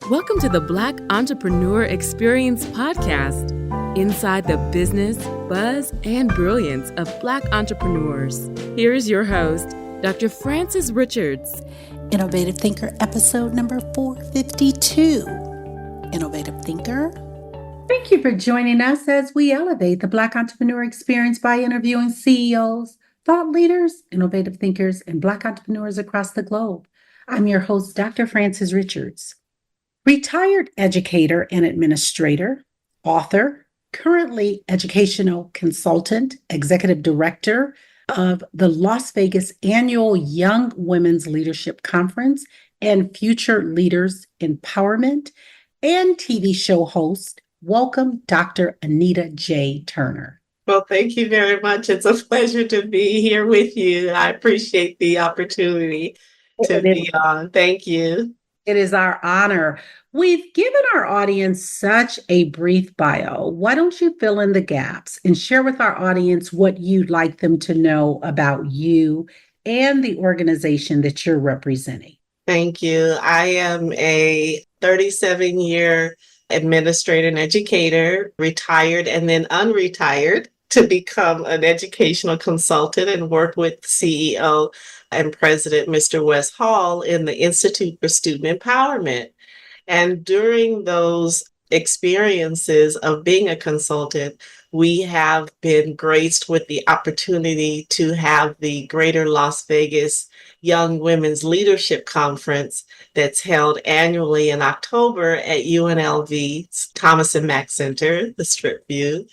Welcome to the Black Entrepreneur Experience podcast, inside the business, buzz, and brilliance of Black entrepreneurs. Here is your host, Dr. Frances Richards. Innovative Thinker episode number 452. Innovative Thinker. Thank you for joining us as we elevate the Black entrepreneur experience by interviewing CEOs, thought leaders, innovative thinkers, and Black entrepreneurs across the globe. I'm your host, Dr. Frances Richards. Retired educator and administrator, author, currently educational consultant, executive director of the Las Vegas Annual Young Women's Leadership Conference and Future Leaders Empowerment, and TV show host. Welcome, Dr. Anita J. Turner. Well, thank you very much. It's a pleasure to be here with you. I appreciate the opportunity to be on. Thank you. It is our honor. We've given our audience such a brief bio. Why don't you fill in the gaps and share with our audience what you'd like them to know about you and the organization that you're representing? Thank you. I am a 37-year administrator and educator, retired and then unretired to become an educational consultant and work with CEO and President Mr. Wes Hall in the Institute for Student Empowerment. And during those experiences of being a consultant, we have been graced with the opportunity to have the Greater Las Vegas Young Women's Leadership Conference that's held annually in October at UNLV's Thomas and Mack Center, the Strip View,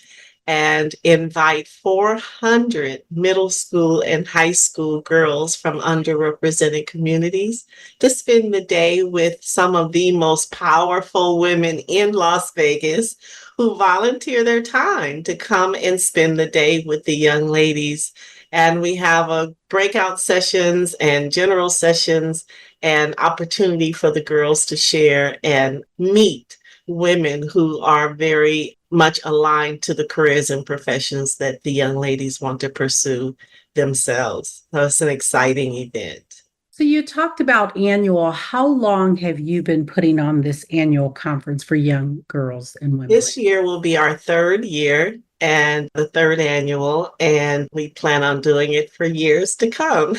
and invite 400 middle school and high school girls from underrepresented communities to spend the day with some of the most powerful women in Las Vegas who volunteer their time to come and spend the day with the young ladies. And we have breakout sessions and general sessions and opportunity for the girls to share and meet women who are very much aligned to the careers and professions that the young ladies want to pursue themselves. So it's an exciting event. So you talked about annual. How long have you been putting on this annual conference for young girls and women? This year will be our third year and the third annual, and we plan on doing it for years to come.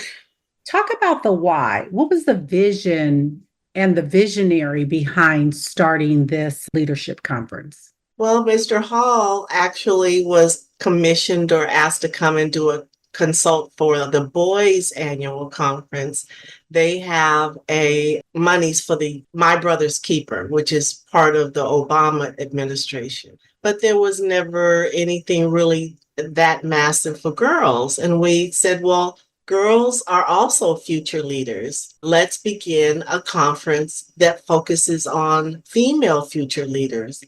Talk about the why. What was the vision and the visionary behind starting this leadership conference? Well, Mr. Hall actually was commissioned or asked to come and do a consult for the boys' annual conference. They have monies for the My Brother's Keeper, which is part of the Obama administration. But there was never anything really that massive for girls. And we said, well, girls are also future leaders. Let's begin a conference that focuses on female future leaders.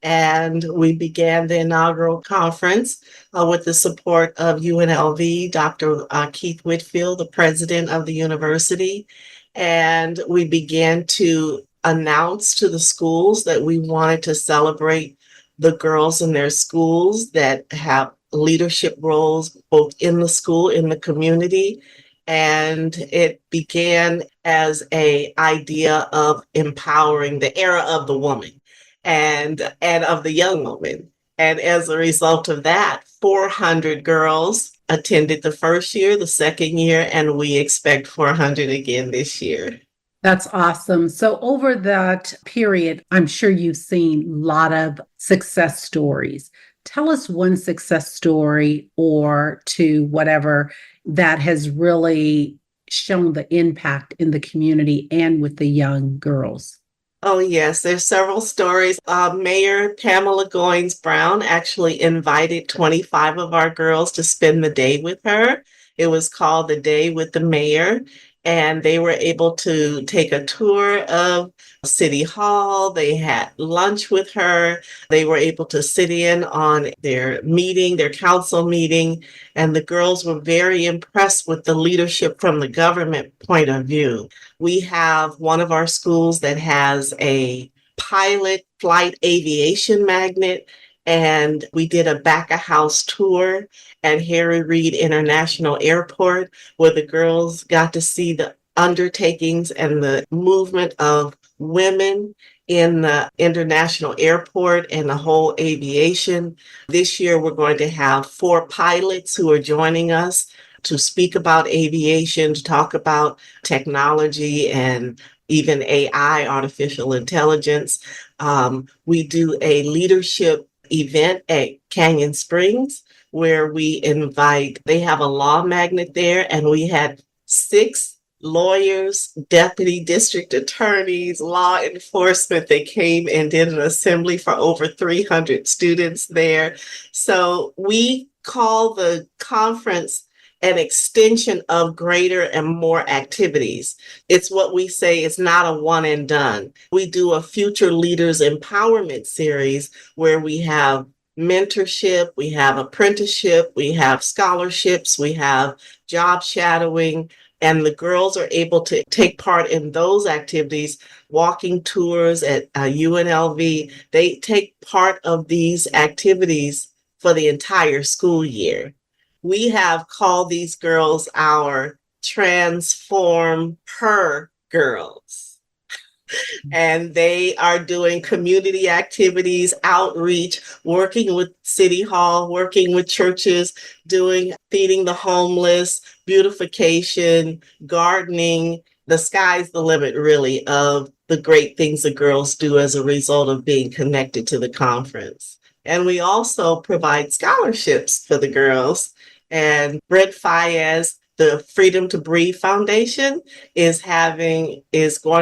And we began the inaugural conference with the support of UNLV, Dr. Keith Whitfield, the president of the university. And we began to announce to the schools that we wanted to celebrate the girls in their schools that have leadership roles both in the school, in the community. And it began as an idea of empowering the era of the woman and of the young woman. And as a result of that, 400 girls attended the first year, the second year, and we expect 400 again this year. That's awesome. So over that period, I'm sure you've seen a lot of success stories. Tell us one success story or two, whatever, that has really shown the impact in the community and with the young girls. Oh, yes, there's several stories. Mayor Pamela Goins Brown actually invited 25 of our girls to spend the day with her. It was called The Day with the Mayor. And they were able to take a tour of City Hall. They had lunch with her. They were able to sit in on their meeting, their council meeting. And the girls were very impressed with the leadership from the government point of view. We have one of our schools that has a pilot flight aviation magnet. And we did a back-of-house tour at Harry Reid International Airport, where the girls got to see the undertakings and the movement of women in the international airport and the whole aviation. This year, we're going to have 4 pilots who are joining us to speak about aviation, to talk about technology and even AI, artificial intelligence. We do a leadership event at Canyon Springs where we invite, they have a law magnet there, and we had 6 lawyers, deputy district attorneys, law enforcement. They came and did an assembly for over 300 students there. So we call the conference an extension of greater and more activities. It's what we say is not a one and done. We do a future leaders empowerment series where we have mentorship, we have apprenticeship, we have scholarships, we have job shadowing, and the girls are able to take part in those activities, walking tours at UNLV. They take part of these activities for the entire school year. We have called these girls our Transform Her Girls. And they are doing community activities, outreach, working with City Hall, working with churches, doing feeding the homeless, beautification, gardening. The sky's the limit, really, of the great things the girls do as a result of being connected to the conference. And we also provide scholarships for the girls. And Brett Fayez, the Freedom to Breathe Foundation, is going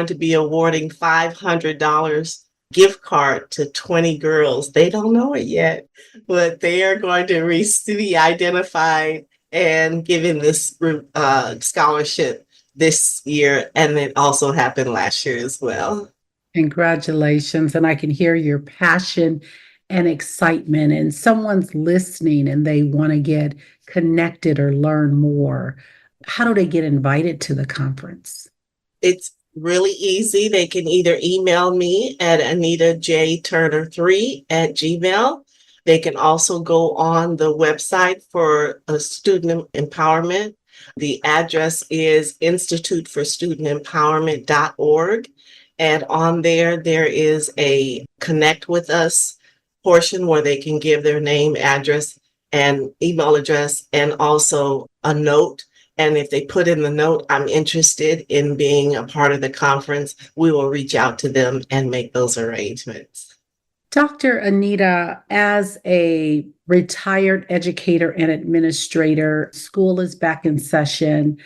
to be awarding $500 gift card to 20 girls. They don't know it yet, but they are going to be identified and given this scholarship this year, and it also happened last year as well. Congratulations. And I can hear your passion and excitement, and someone's listening and they want to get connected or learn more. How do they get invited to the conference? It's really easy. They can either email me at AnitaJTurner3@gmail. They can also go on the website for a student empowerment. The address is instituteforstudentempowerment.org. And on there is a connect with us portion where they can give their name, address, and email address, and also a note. And if they put in the note, I'm interested in being a part of the conference, we will reach out to them and make those arrangements. Dr. Anita, as a retired educator and administrator, school is back in session.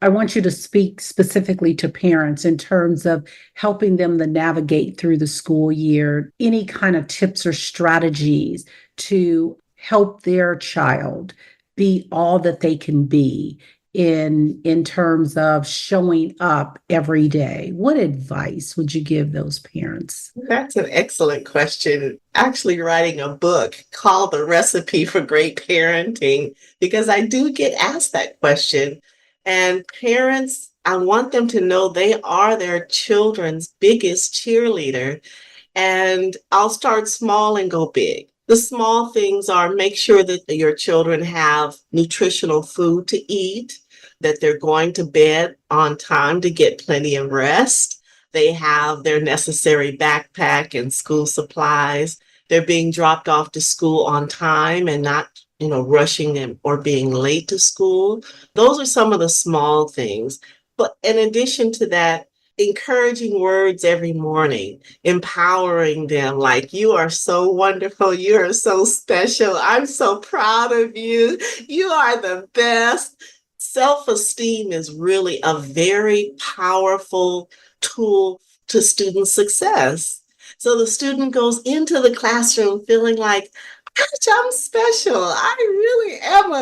I want you to speak specifically to parents in terms of helping them to navigate through the school year, any kind of tips or strategies to help their child be all that they can be in terms of showing up every day. What advice would you give those parents? That's an excellent question. Actually writing a book called The Recipe for Great Parenting, because I do get asked that question. And parents, I want them to know they are their children's biggest cheerleader. And I'll start small and go big. The small things are make sure that your children have nutritional food to eat, that they're going to bed on time to get plenty of rest. They have their necessary backpack and school supplies. They're being dropped off to school on time and not rushing them or being late to school. Those are some of the small things. But in addition to that, encouraging words every morning, empowering them like, you are so wonderful, you are so special, I'm so proud of you, you are the best. Self-esteem is really a very powerful tool to student success. So the student goes into the classroom feeling like, gosh, I'm special. I really am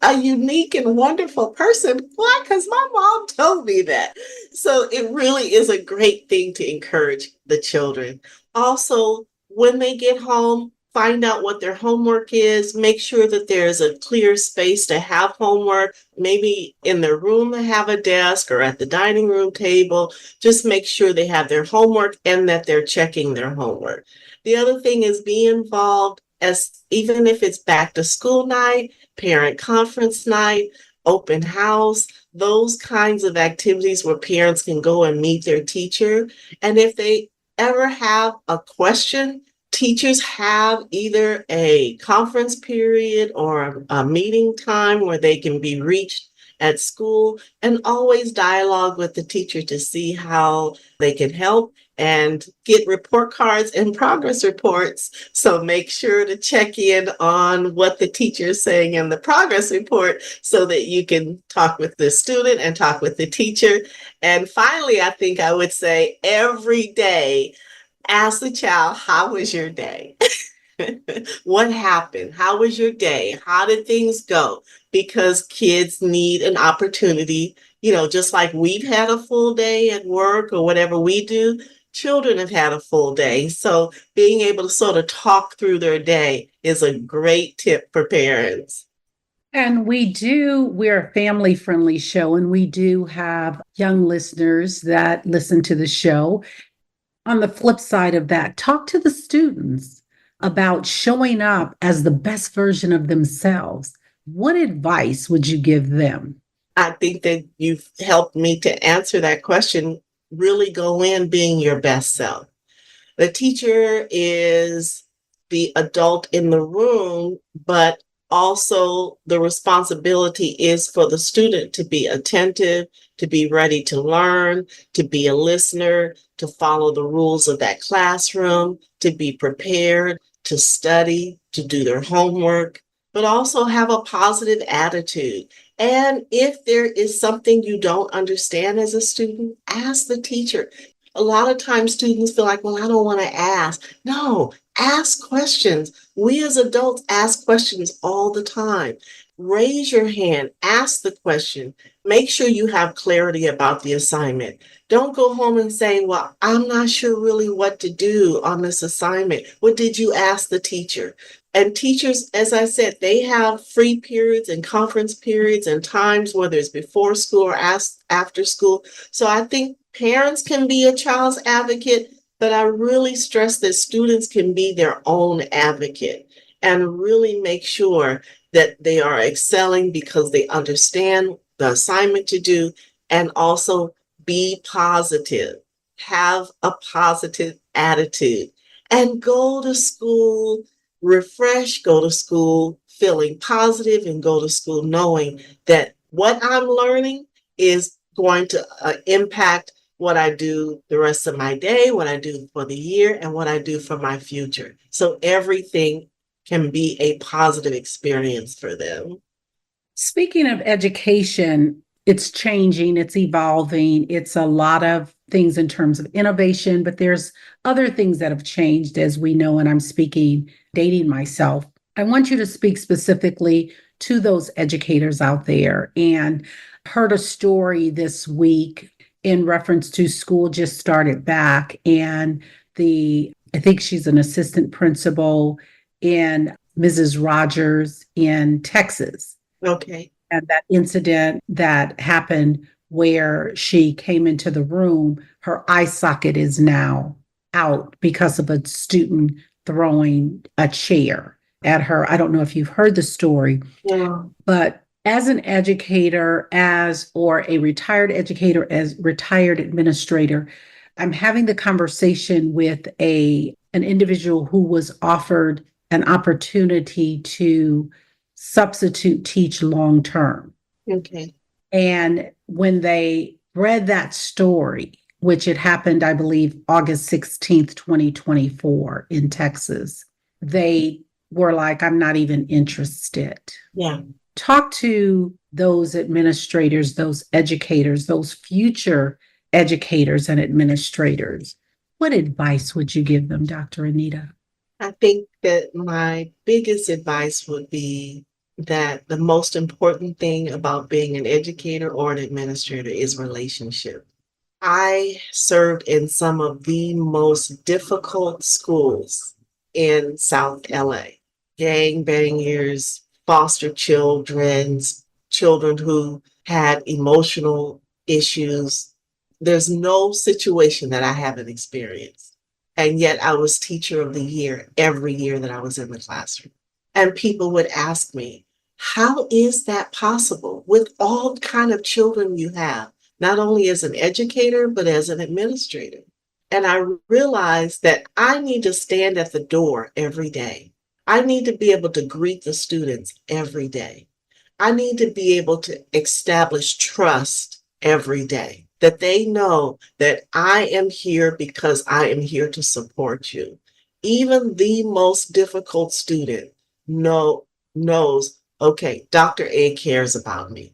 a unique and wonderful person. Why? Because my mom told me that. So it really is a great thing to encourage the children. Also, when they get home, find out what their homework is. Make sure that there's a clear space to have homework. Maybe in their room they have a desk or at the dining room table. Just make sure they have their homework and that they're checking their homework. The other thing is be involved, as even if it's back to school night, parent conference night, open house, those kinds of activities where parents can go and meet their teacher. And if they ever have a question, teachers have either a conference period or a meeting time where they can be reached at school, and always dialogue with the teacher to see how they can help and get report cards and progress reports. So make sure to check in on what the teacher is saying in the progress report so that you can talk with the student and talk with the teacher. And finally, I think I would say every day, ask the child, how was your day? What happened? How was your day? How did things go? Because kids need an opportunity, just like we've had a full day at work or whatever we do, children have had a full day. So being able to sort of talk through their day is a great tip for parents. And we're a family friendly show, and we do have young listeners that listen to the show. On the flip side of that, talk to the students about showing up as the best version of themselves. What advice would you give them? I think that you've helped me to answer that question. Really go in being your best self. The teacher is the adult in the room, but also the responsibility is for the student to be attentive, to be ready to learn, to be a listener, to follow the rules of that classroom, to be prepared, to study, to do their homework, but also have a positive attitude. And if there is something you don't understand as a student, ask the teacher. A lot of times students feel like, well, I don't want to ask. No, ask questions. We as adults ask questions all the time. Raise your hand, ask the question. Make sure you have clarity about the assignment. Don't go home and say, well, I'm not sure really what to do on this assignment. What did you ask the teacher? And teachers, as I said, they have free periods and conference periods and times, whether it's before school or after school. So I think parents can be a child's advocate, but I really stress that students can be their own advocate and really make sure that they are excelling because they understand the assignment to do, and also be positive, have a positive attitude, and go to school refreshed, go to school feeling positive, and go to school knowing that what I'm learning is going to impact what I do the rest of my day, what I do for the year, and what I do for my future. So everything can be a positive experience for them. Speaking of education, it's changing, it's evolving, it's a lot of things in terms of innovation, but there's other things that have changed, as we know, and I'm speaking, dating myself. I want you to speak specifically to those educators out there, and heard a story this week in reference to school just started back, and I think she's an assistant principal in Mrs. Rogers in Texas. Okay. And that incident that happened where she came into the room, her eye socket is now out because of a student throwing a chair at her. I don't know if you've heard the story, but as an educator, or a retired educator, as retired administrator, I'm having the conversation with an individual who was offered an opportunity to substitute teach long term. Okay. And when they read that story, which it happened, I believe, August 16th, 2024 in Texas, they were like, I'm not even interested. Yeah. Talk to those administrators, those educators, those future educators and administrators. What advice would you give them, Dr. Anita? I think that my biggest advice would be that the most important thing about being an educator or an administrator is relationship. I served in some of the most difficult schools in South LA. Gangbangers, foster children, children who had emotional issues. There's no situation that I haven't experienced. And yet I was teacher of the year every year that I was in the classroom. And people would ask me, how is that possible with all kind of children you have, not only as an educator, but as an administrator? And I realized that I need to stand at the door every day. I need to be able to greet the students every day. I need to be able to establish trust every day, that they know that I am here because I am here to support you. Even the most difficult student knows, okay, Dr. A cares about me.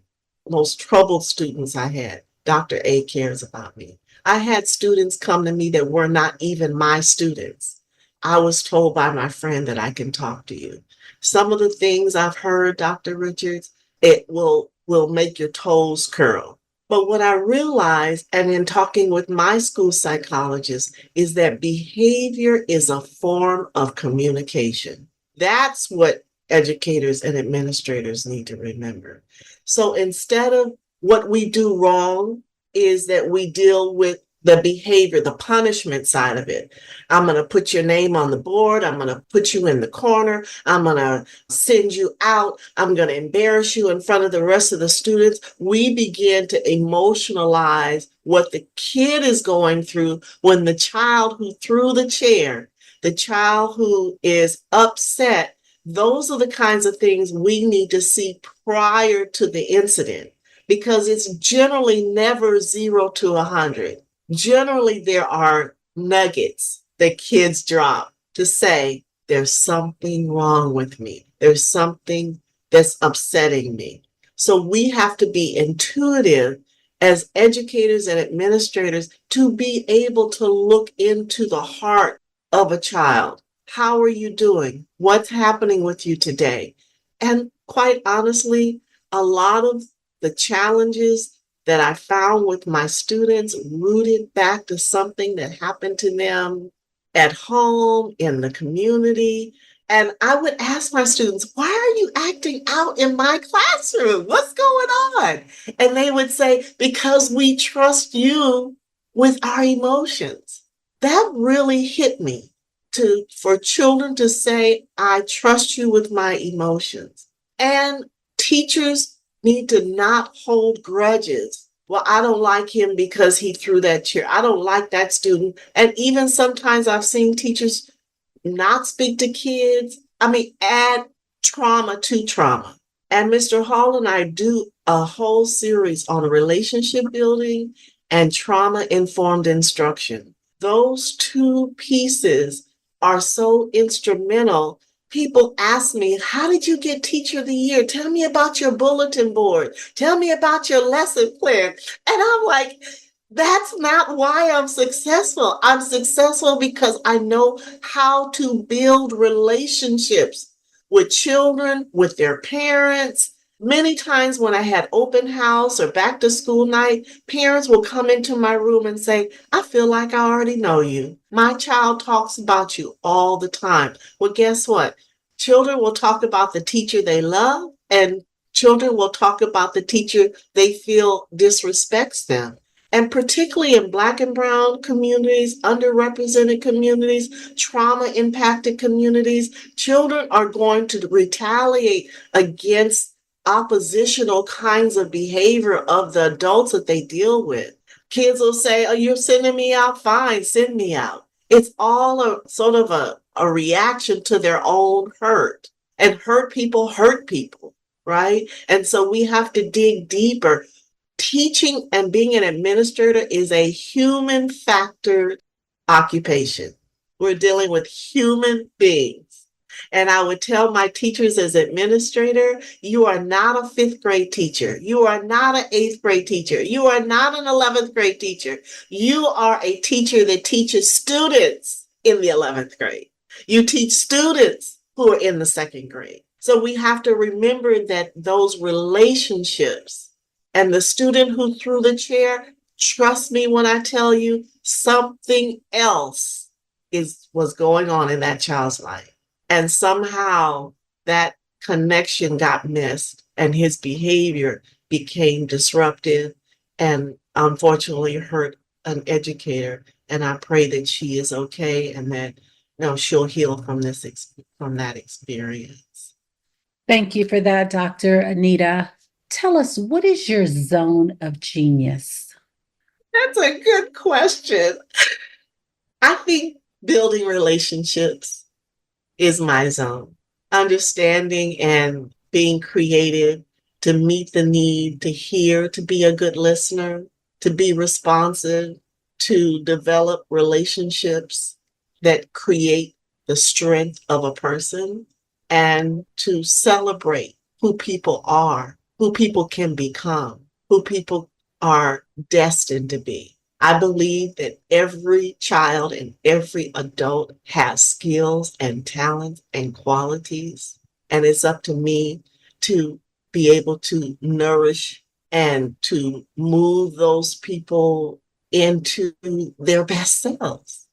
Most troubled students I had, Dr. A cares about me. I had students come to me that were not even my students. I was told by my friend that I can talk to you. Some of the things I've heard, Dr. Richards, it will make your toes curl. But what I realized, and in talking with my school psychologist, is that behavior is a form of communication. That's what educators and administrators need to remember. So instead of what we do wrong, is that we deal with the behavior, the punishment side of it. I'm going to put your name on the board. I'm going to put you in the corner. I'm going to send you out. I'm going to embarrass you in front of the rest of the students. We begin to emotionalize what the kid is going through when the child who threw the chair, the child who is upset, those are the kinds of things we need to see prior to the incident, because it's generally never 0 to 100. Generally, there are nuggets that kids drop to say, there's something wrong with me. There's something that's upsetting me. So we have to be intuitive as educators and administrators to be able to look into the heart of a child. How are you doing? What's happening with you today? And quite honestly, a lot of the challenges that I found with my students rooted back to something that happened to them at home, in the community. And I would ask my students, why are you acting out in my classroom? What's going on? And they would say, because we trust you with our emotions. That really hit me, for children to say, I trust you with my emotions. And teachers need to not hold grudges. Well, I don't like him because he threw that chair. I don't like that student. And even sometimes I've seen teachers not speak to kids. Add trauma to trauma. And Mr. Hall and I do a whole series on relationship building and trauma-informed instruction. Those two pieces are so instrumental. People ask me, how did you get Teacher of the Year? Tell me about your bulletin board. Tell me about your lesson plan. And I'm like, that's not why I'm successful. I'm successful because I know how to build relationships with children, with their parents. Many times when I had open house or back to school night, parents will come into my room and say, I feel like I already know you. My child talks about you all the time. Well, guess what? Children will talk about the teacher they love, and children will talk about the teacher they feel disrespects them. And particularly in Black and Brown communities, underrepresented communities, trauma impacted communities, children are going to retaliate against oppositional kinds of behavior of the adults that they deal with. Kids will say, oh, you're sending me out? Fine, send me out. It's all a sort of a reaction to their own hurt. And hurt people, right? And so we have to dig deeper. Teaching and being an administrator is a human factored occupation. We're dealing with human beings. And I would tell my teachers as administrator, you are not a 5th grade teacher. You are not an 8th grade teacher. You are not an 11th grade teacher. You are a teacher that teaches students in the 11th grade. You teach students who are in the 2nd grade. So we have to remember that those relationships. And the student who threw the chair, trust me when I tell you, something else was going on in that child's life. And somehow that connection got missed and his behavior became disruptive and unfortunately hurt an educator. And I pray that she is okay and that she'll heal from that experience. Thank you for that, Dr. Anita. Tell us, what is your zone of genius? That's a good question. I think building relationships is my zone. Understanding and being creative to meet the need, to hear, to be a good listener, to be responsive, to develop relationships that create the strength of a person, and to celebrate who people are, who people can become, who people are destined to be. I believe that every child and every adult has skills and talents and qualities. And it's up to me to be able to nourish and to move those people into their best selves.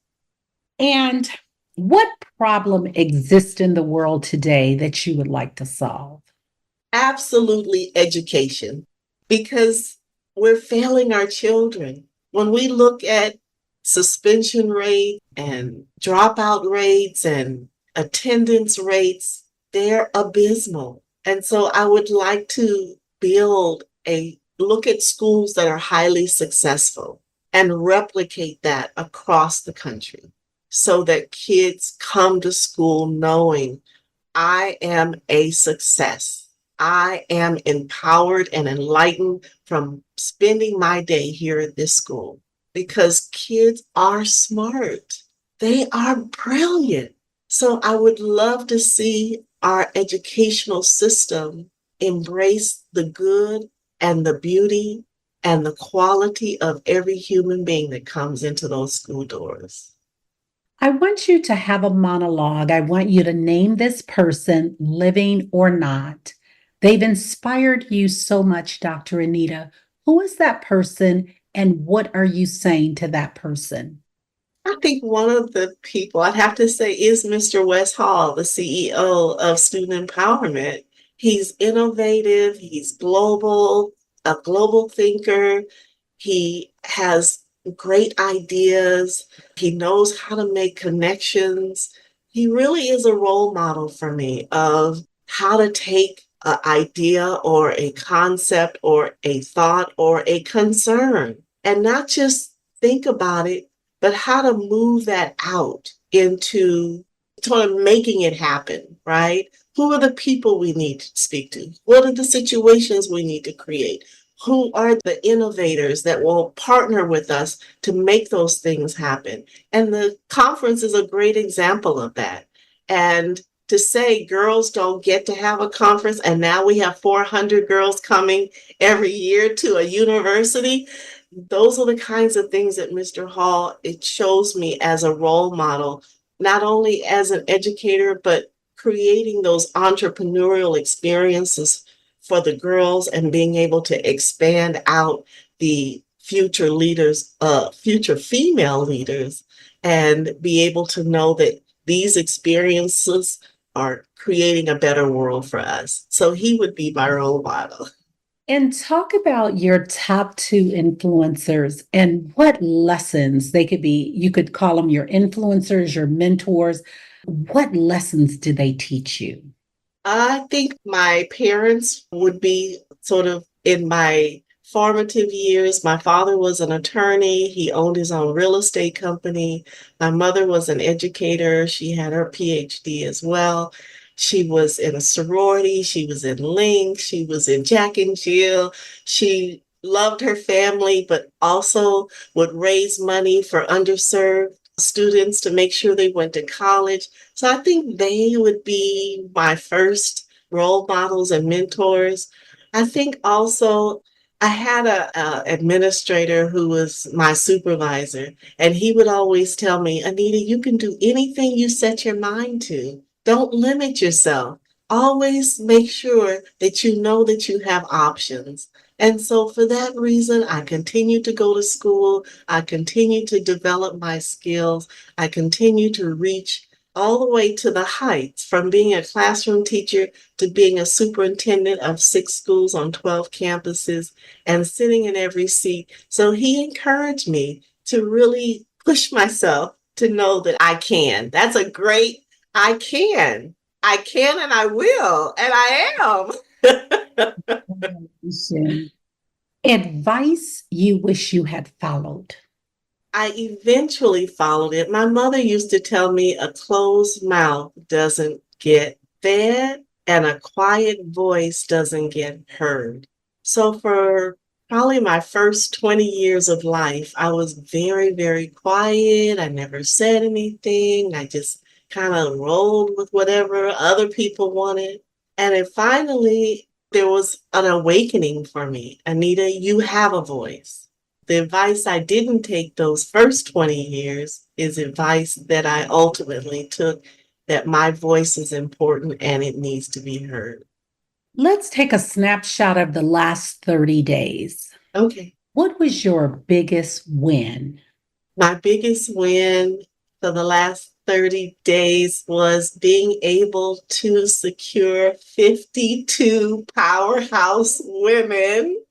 And what problem exists in the world today that you would like to solve? Absolutely education, because we're failing our children. When we look at suspension rate and dropout rates and attendance rates, they're abysmal. And so I would like to build a look at schools that are highly successful and replicate that across the country so that kids come to school knowing I am a success. I am empowered and enlightened from spending my day here at this school because kids are smart. They are brilliant. So I would love to see our educational system embrace the good and the beauty and the quality of every human being that comes into those school doors. I want you to have a monologue. I want you to name this person, living or not. They've inspired you so much, Dr. Anita. Who is that person and what are you saying to that person? I think one of the people I'd have to say is Mr. Wes Hall, the CEO of Student Empowerment. He's innovative, he's global, a global thinker. He has great ideas. He knows how to make connections. He really is a role model for me of how to take an idea or a concept or a thought or a concern and not just think about it, but how to move that out into sort of making it happen, right? Who are the people we need to speak to? What are the situations we need to create? Who are the innovators that will partner with us to make those things happen? And the conference is a great example of that. And to say girls don't get to have a conference, and now we have 400 girls coming every year to a university, those are the kinds of things that Mr. Hall, it shows me as a role model, not only as an educator, but creating those entrepreneurial experiences for the girls and being able to expand out the future leaders, future female leaders, and be able to know that these experiences are creating a better world for us. So he would be my role model. And talk about your top two influencers and what lessons they could be. You could call them your influencers, your mentors. What lessons do they teach you? I think my parents would be sort of in my formative years. My father was an attorney. He owned his own real estate company. My mother was an educator. She had her PhD as well. She was in a sorority. She was in Link. She was in Jack and Jill. She loved her family, but also would raise money for underserved students to make sure they went to college. So I think they would be my first role models and mentors. I think also I had a administrator who was my supervisor, and he would always tell me, Anita, you can do anything you set your mind to. Don't limit yourself. Always make sure that you know that you have options. And so for that reason, I continue to go to school. I continue to develop my skills. I continue to reach all the way to the heights from being a classroom teacher to being a superintendent of 6 schools on 12 campuses and sitting in every seat. So he encouraged me to really push myself to know that I can. That's a great I can. I can and I will, and I am. Advice you wish you had followed. I eventually followed it. My mother used to tell me a closed mouth doesn't get fed and a quiet voice doesn't get heard. So for probably my first 20 years of life, I was very, very quiet. I never said anything. I just kind of rolled with whatever other people wanted. And then finally, there was an awakening for me. Anita, you have a voice. The advice I didn't take those first 20 years is advice that I ultimately took, that my voice is important and it needs to be heard. Let's take a snapshot of the last 30 days. Okay. What was your biggest win? My biggest win for the last 30 days was being able to secure 52 powerhouse women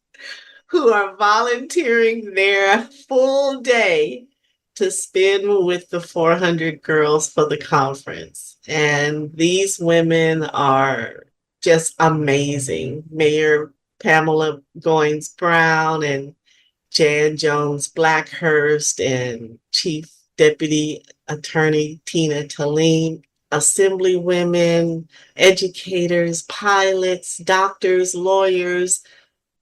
who are volunteering their full day to spend with the 400 girls for the conference. And these women are just amazing. Mayor Pamela Goins Brown and Jan Jones Blackhurst and Chief Deputy Attorney Tina Tallene, assemblywomen, educators, pilots, doctors, lawyers.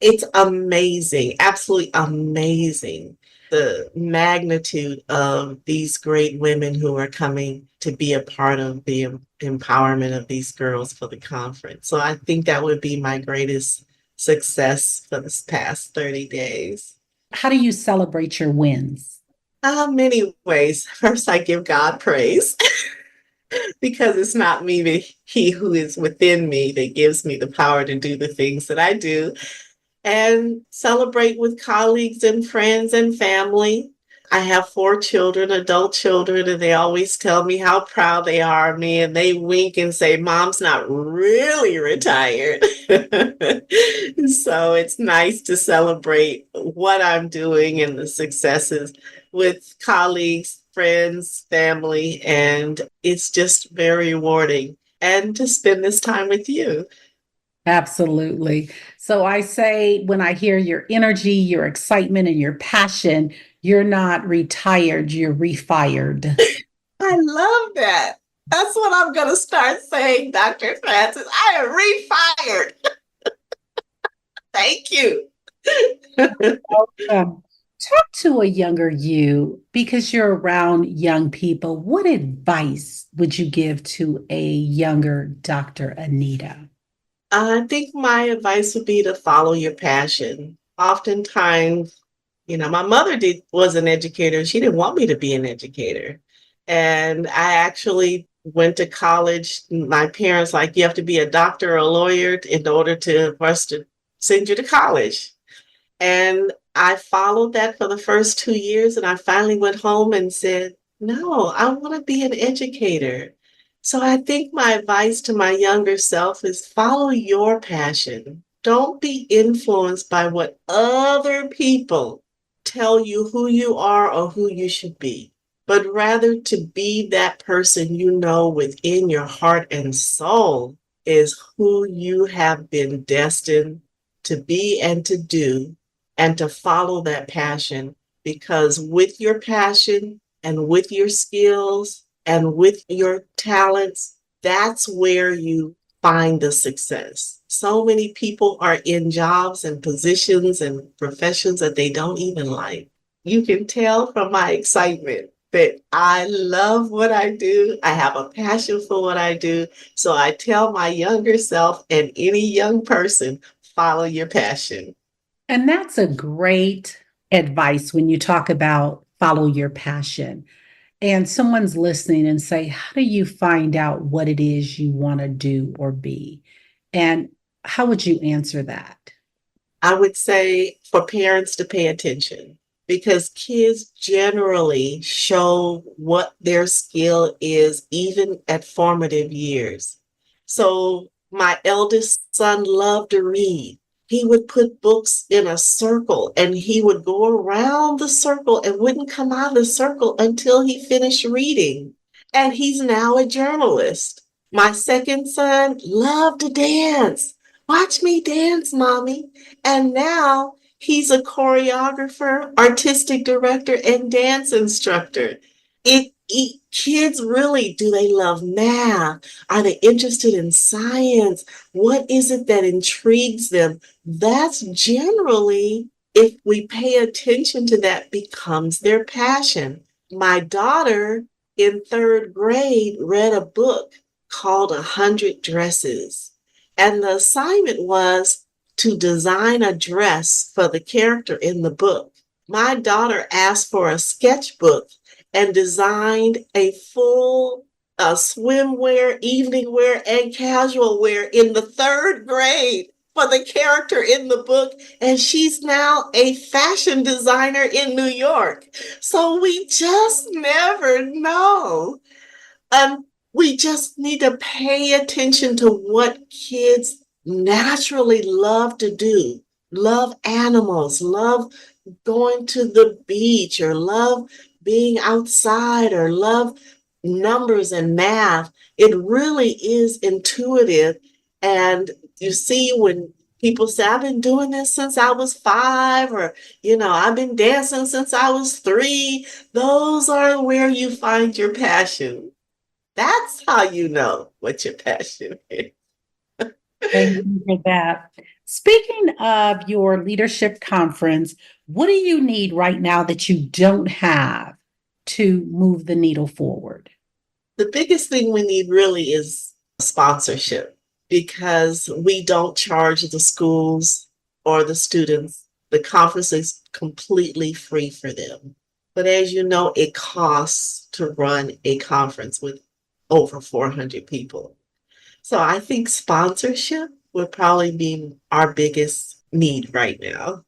It's amazing, absolutely amazing, the magnitude of these great women who are coming to be a part of the empowerment of these girls for the conference. So I think that would be my greatest success for this past 30 days. How do you celebrate your wins? Many ways. First, I give God praise because it's not me, but He who is within me that gives me the power to do the things that I do, and celebrate with colleagues and friends and family. I have 4 children, adult children, and they always tell me how proud they are of me, and they wink and say, Mom's not really retired. So it's nice to celebrate what I'm doing and the successes with colleagues, friends, family, and it's just very rewarding. And to spend this time with you. Absolutely. So I say, when I hear your energy, your excitement, and your passion, you're not retired, you're refired. I love that. That's what I'm going to start saying, Dr. Francis. I am refired. Thank you. Talk to a younger you, because you're around young people. What advice would you give to a younger Dr. Anita? I think my advice would be to follow your passion. Oftentimes, my mother was an educator. She didn't want me to be an educator. And I actually went to college. My parents like, you have to be a doctor or a lawyer in order for us to send you to college. And I followed that for the first 2 years. And I finally went home and said, no, I want to be an educator. So I think my advice to my younger self is follow your passion. Don't be influenced by what other people tell you who you are or who you should be, but rather to be that person within your heart and soul is who you have been destined to be and to do, and to follow that passion. Because with your passion and with your skills and with your talents, that's where you find the success. So many people are in jobs and positions and professions that they don't even like. You can tell from my excitement that I love what I do. I have a passion for what I do. So I tell my younger self and any young person, follow your passion. And that's a great advice when you talk about follow your passion. And someone's listening and say, how do you find out what it is you want to do or be? And how would you answer that? I would say for parents to pay attention, because kids generally show what their skill is even at formative years. So my eldest son loved to read. He would put books in a circle and he would go around the circle and wouldn't come out of the circle until he finished reading. And he's now a journalist. My second son loved to dance. Watch me dance, mommy. And now He's a choreographer, artistic director, and dance instructor. Kids really, do they love math? Are they interested in science? What is it that intrigues them? That's generally, if we pay attention to that, becomes their passion. My daughter in third grade read a book called 100 Dresses. And the assignment was to design a dress for the character in the book. My daughter asked for a sketchbook and designed a full swimwear, evening wear, and casual wear in the third grade for the character in the book. And she's now a fashion designer in New York. So we just never know. We just need to pay attention to what kids naturally love to do. Love animals, love going to the beach, or love being outside, or love numbers and math. It really is intuitive. And you see, when people say, I've been doing this since I was 5, or, I've been dancing since I was 3, those are where you find your passion. That's how you know what your passion is. Thank you for that. Speaking of your leadership conference, what do you need right now that you don't have to move the needle forward? The biggest thing we need really is sponsorship, because we don't charge the schools or the students. The conference is completely free for them. But as you know, it costs to run a conference with over 400 people. So I think sponsorship would probably be our biggest need right now.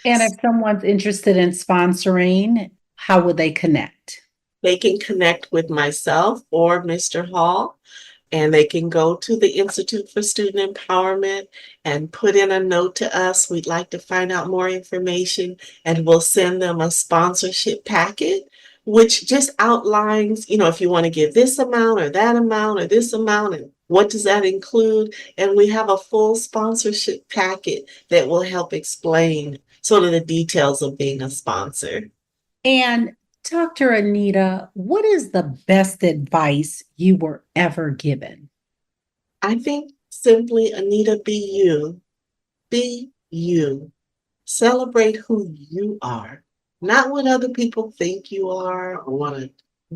And if someone's interested in sponsoring, how would they connect? They can connect with myself or Mr. Hall, and they can go to the Institute for Student Empowerment and put in a note to us. We'd like to find out more information, and we'll send them a sponsorship packet, which just outlines, if you want to give this amount or that amount or this amount, and what does that include? And we have a full sponsorship packet that will help explain sort of the details of being a sponsor. And Dr. Anita, what is the best advice you were ever given? I think simply, Anita, be you. Be you. Celebrate who you are, not what other people think you are or want to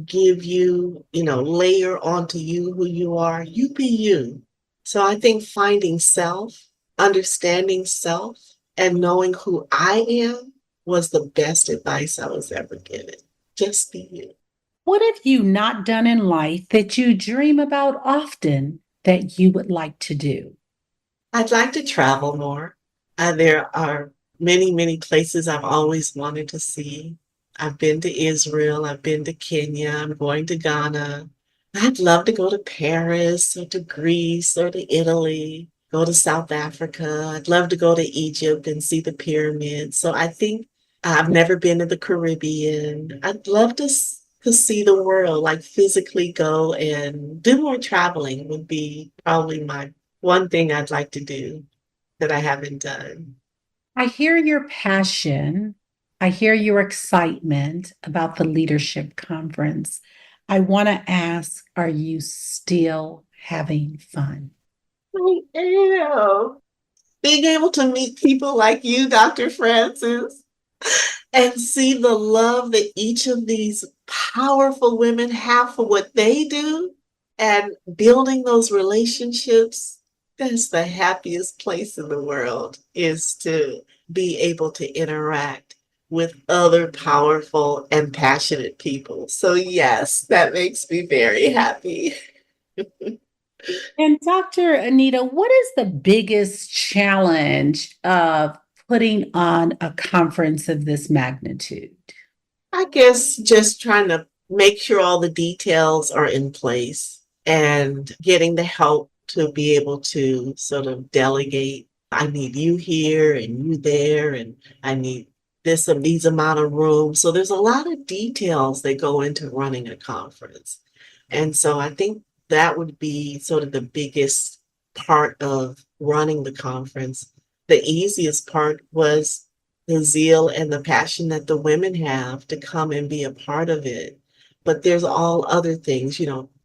give you, layer onto you who you are. You be you. So I think finding self, understanding self, and knowing who I am was the best advice I was ever given. Just be you. What have you not done in life that you dream about often that you would like to do? I'd like to travel more. There are many, many places I've always wanted to see. I've been to Israel. I've been to Kenya. I'm going to Ghana. I'd love to go to Paris or to Greece or to Italy, go to South Africa. I'd love to go to Egypt and see the pyramids. So I think I've never been to the Caribbean. I'd love to see the world, like physically go and do more traveling would be probably my one thing I'd like to do that I haven't done. I hear your passion. I hear your excitement about the leadership conference. I want to ask, are you still having fun? I am. Being able to meet people like you, Dr. Francis, and see the love that each of these powerful women have for what they do, and building those relationships, that's the happiest place in the world, is to be able to interact with other powerful and passionate people. So yes, that makes me very happy. And Dr. Anita, what is the biggest challenge of putting on a conference of this magnitude? I guess just trying to make sure all the details are in place and getting the help to be able to sort of delegate. I need you here and you there, and I need this and these amount of rooms. So there's a lot of details that go into running a conference. And so I think that would be sort of the biggest part of running the conference. The easiest part was the zeal and the passion that the women have to come and be a part of it. But there's all other things,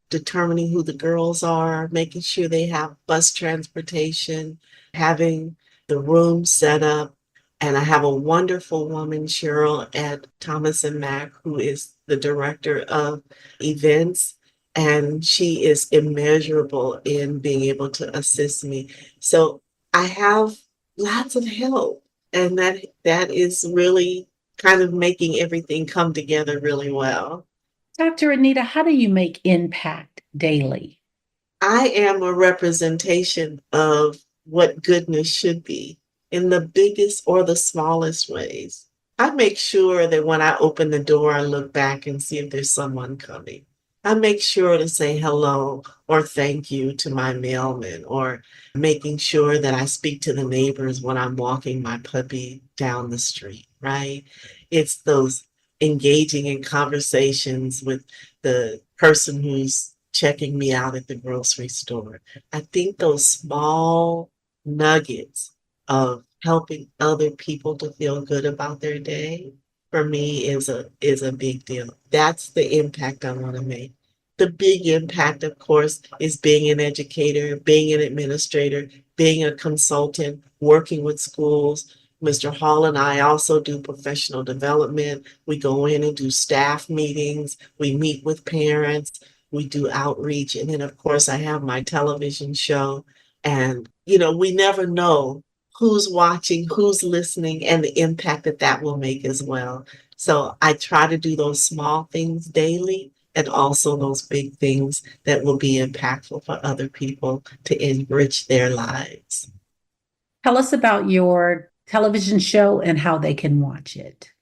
determining who the girls are, making sure they have bus transportation, having the room set up. And I have a wonderful woman, Cheryl, at Thomas and Mack, who is the director of events. And she is immeasurable in being able to assist me. So I have lots of help. And that is really kind of making everything come together really well. Dr. Anita, how do you make impact daily? I am a representation of what goodness should be in the biggest or the smallest ways. I make sure that when I open the door, I look back and see if there's someone coming. I make sure to say hello or thank you to my mailman, or making sure that I speak to the neighbors when I'm walking my puppy down the street, right? It's those engaging in conversations with the person who's checking me out at the grocery store. I think those small nuggets of helping other people to feel good about their day, for me, is a big deal. That's the impact I want to make. The big impact, of course, is being an educator, being an administrator, being a consultant, working with schools. Mr. Hall and I also do professional development. We go in and do staff meetings. We meet with parents. We do outreach. And then, of course, I have my television show. And, we never know who's watching, who's listening, and the impact that will make as well. So I try to do those small things daily, and also those big things that will be impactful for other people to enrich their lives. Tell us about your television show and how they can watch it.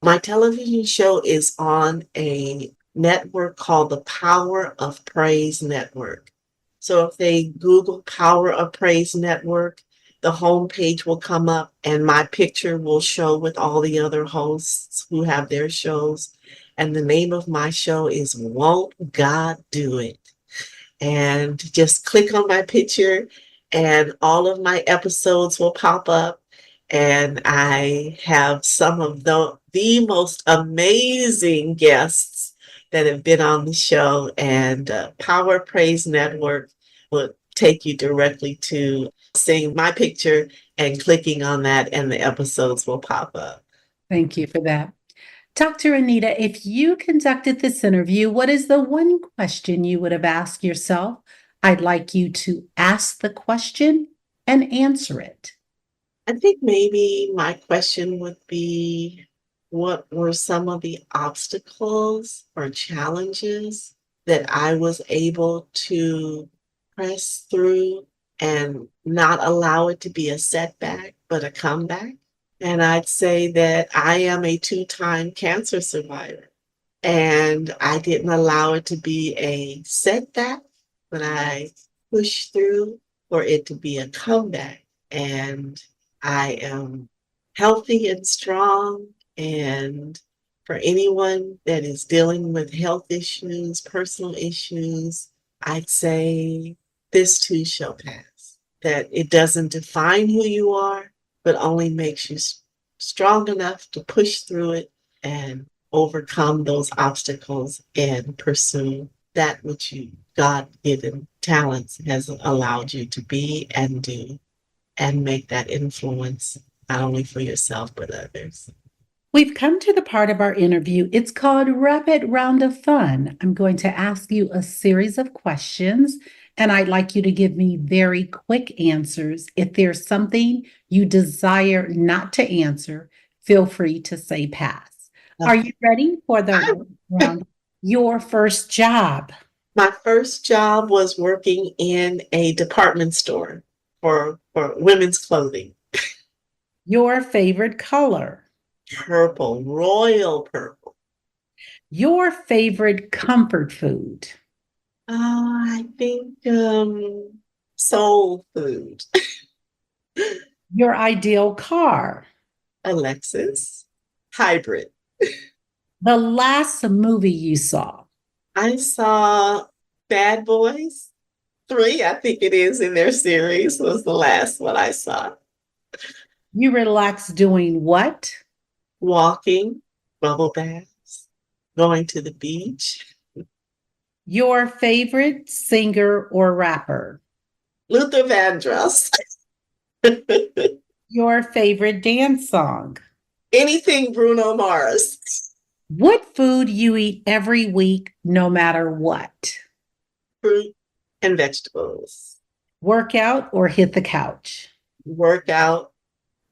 My television show is on a network called the Power of Praise Network. So if they Google Power of Praise Network, the homepage will come up and my picture will show with all the other hosts who have their shows. And the name of my show is Won't God Do It? And just click on my picture and all of my episodes will pop up. And I have some of the most amazing guests that have been on the show. And Power Praise Network will take you directly to seeing my picture and clicking on that, and the episodes will pop up. Thank you for that. Dr. Anita, if you conducted this interview, what is the one question you would have asked yourself? I'd like you to ask the question and answer it. I think maybe my question would be, what were some of the obstacles or challenges that I was able to press through and not allow it to be a setback, but a comeback? And I'd say that I am a 2-time cancer survivor, and I didn't allow it to be a setback, but I pushed through for it to be a comeback. And I am healthy and strong. And for anyone that is dealing with health issues, personal issues, I'd say this too shall pass. That it doesn't define who you are, but only makes you strong enough to push through it and overcome those obstacles and pursue that which God-given talents has allowed you to be and do, and make that influence not only for yourself, but others. We've come to the part of our interview. It's called Rapid Round of Fun. I'm going to ask you a series of questions, and I'd like you to give me very quick answers. If there's something you desire not to answer, feel free to say pass. Okay. Are you ready for the round? Your first job. My first job was working in a department store for women's clothing. Your favorite color. Purple, royal purple. Your favorite comfort food. I think soul food. Your ideal car. A Lexus hybrid. The last movie you saw. I saw Bad Boys 3, I think it is in their series, was the last one I saw. You relax doing what? Walking, bubble baths, going to the beach. Your favorite singer or rapper? Luther Vandross. Your favorite dance song? Anything Bruno Mars. What food you eat every week, no matter what? Fruit and vegetables. Workout or hit the couch? Workout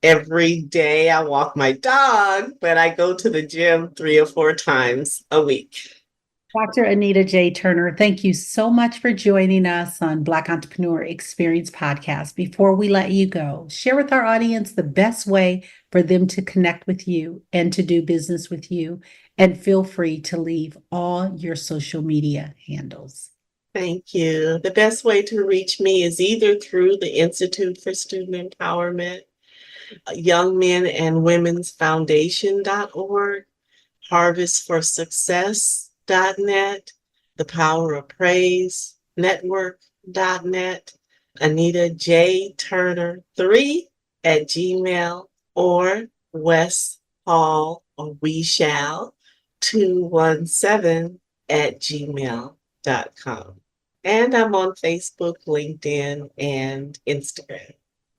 every day. I walk my dog, but I go to the gym 3 or 4 times a week. Dr. Anita J. Turner, thank you so much for joining us on Black Entrepreneur Experience Podcast. Before we let you go, share with our audience the best way for them to connect with you and to do business with you. And feel free to leave all your social media handles. Thank you. The best way to reach me is either through the Institute for Student Empowerment, Young Men and Women's Foundation.org, harvestforsuccess.net, the Power of Praise Network.net, Anita J. Turner 3 at Gmail, or West Hall or We Shall 217 at gmail.com. And I'm on Facebook, LinkedIn, and Instagram.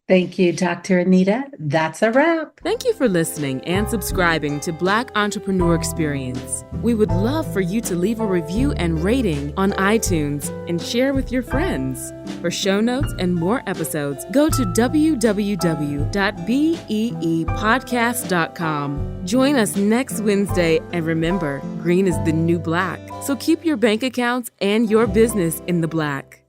Thank you, Dr. Anita. That's a wrap. Thank you for listening and subscribing to Black Entrepreneur Experience. We would love for you to leave a review and rating on iTunes and share with your friends. For show notes and more episodes, go to www.beepodcast.com. Join us next Wednesday, and remember, green is the new black. So keep your bank accounts and your business in the black.